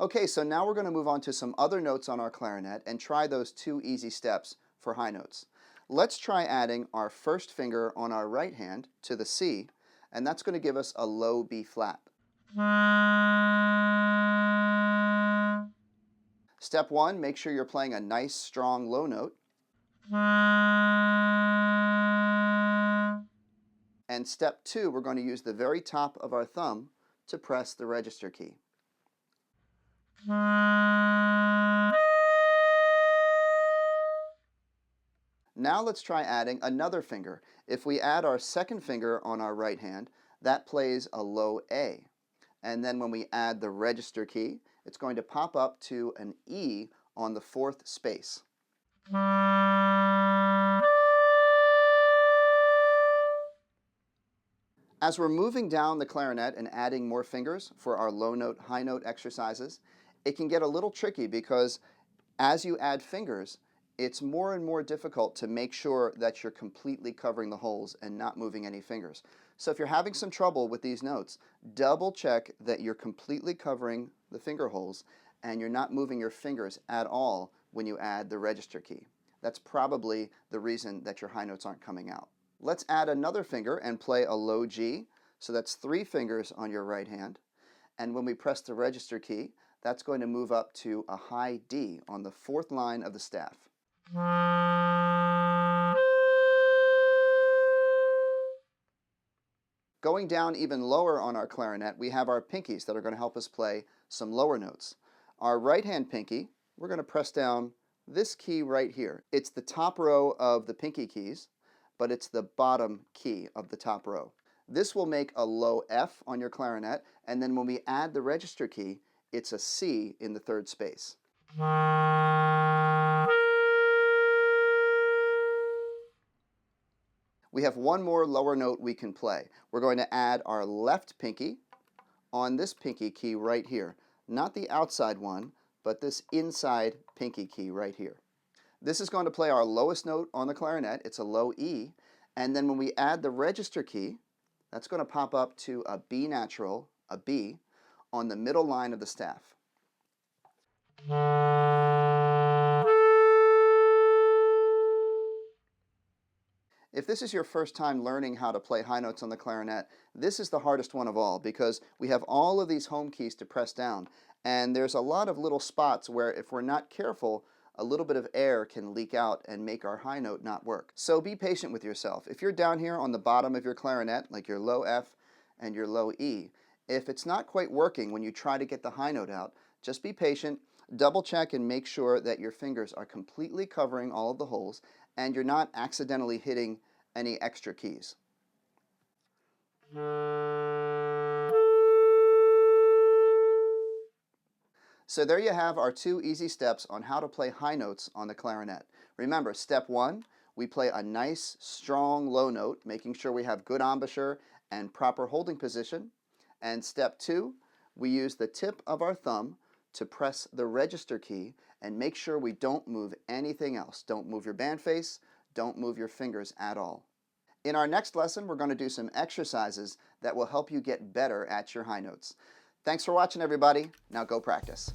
Okay, so now we're going to move on to some other notes on our clarinet and try those 2 easy steps for high notes. Let's try adding our first finger on our right hand to the C, and that's going to give us a low B flat. Step 1, make sure you're playing a nice strong low note. And step 2, we're going to use the very top of our thumb to press the register key. Now let's try adding another finger. If we add our second finger on our right hand, that plays a low A. And then when we add the register key, it's going to pop up to an E on the 4th space. As we're moving down the clarinet and adding more fingers for our low note, high note exercises, it can get a little tricky because as you add fingers, it's more and more difficult to make sure that you're completely covering the holes and not moving any fingers. So if you're having some trouble with these notes, double check that you're completely covering the finger holes and you're not moving your fingers at all when you add the register key. That's probably the reason that your high notes aren't coming out. Let's add another finger and play a low G. So that's 3 fingers on your right hand. And when we press the register key, that's going to move up to a high D on the 4th line of the staff. Going down even lower on our clarinet, we have our pinkies that are going to help us play some lower notes. Our right hand pinky, we're going to press down this key right here. It's the top row of the pinky keys, but it's the bottom key of the top row. This will make a low F on your clarinet, and then when we add the register key, it's a C in the 3rd space. We have one more lower note we can play. We're going to add our left pinky on this pinky key right here. Not the outside one, but this inside pinky key right here. This is going to play our lowest note on the clarinet. It's a low E. And then when we add the register key, that's going to pop up to a B natural, a B, on the middle line of the staff. If this is your first time learning how to play high notes on the clarinet, this is the hardest one of all because we have all of these home keys to press down, and there's a lot of little spots where if we're not careful, a little bit of air can leak out and make our high note not work. So be patient with yourself. If you're down here on the bottom of your clarinet, like your low F and your low E, if it's not quite working when you try to get the high note out, just be patient, double check and make sure that your fingers are completely covering all of the holes and you're not accidentally hitting any extra keys. So there you have our 2 easy steps on how to play high notes on the clarinet. Remember, step 1, we play a nice, strong low note, making sure we have good embouchure and proper holding position. And step 2, we use the tip of our thumb to press the register key and make sure we don't move anything else. Don't move your band face, don't move your fingers at all. In our next lesson, we're going to do some exercises that will help you get better at your high notes. Thanks for watching, everybody. Now go practice.